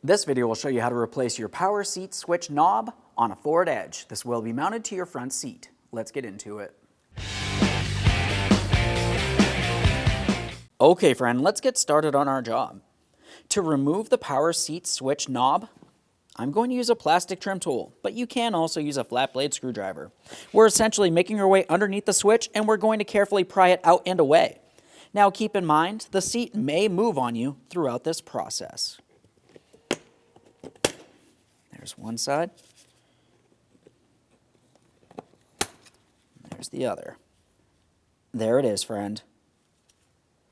This video will show you how to replace your power seat switch knob on a Ford Edge. This will be mounted to your front seat. Let's get into it. Okay friend, let's get started on our job. To remove the power seat switch knob, I'm going to use a plastic trim tool, but you can also use a flat blade screwdriver. We're essentially making our way underneath the switch and we're going to carefully pry it out and away. Now keep in mind, the seat may move on you throughout this process. There's one side. There's the other. There it is, friend.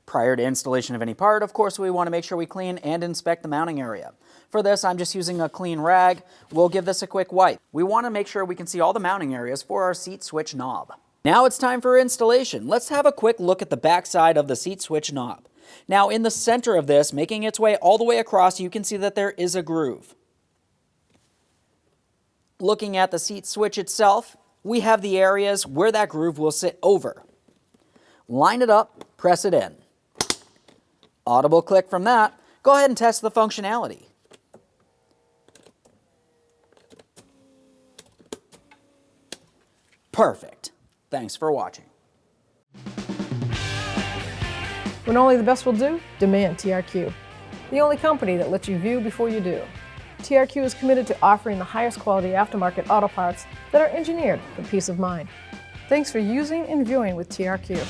Prior to installation of any part, of course, we want to make sure we clean and inspect the mounting area. For this, I'm just using a clean rag. We'll give this a quick wipe. We want to make sure we can see all the mounting areas for our seat switch knob. Now it's time for installation. Let's have a quick look at the back side of the seat switch knob. Now in the center of this, making its way all the way across, you can see that there is a groove. Looking at the seat switch itself, we have the areas where that groove will sit over. Line it up, press it in. Audible click from that. Go ahead and test the functionality. Perfect. Thanks for watching. When only the best will do, demand TRQ. The only company that lets you view before you do. TRQ is committed to offering the highest quality aftermarket auto parts that are engineered for peace of mind. Thanks for using and viewing with TRQ.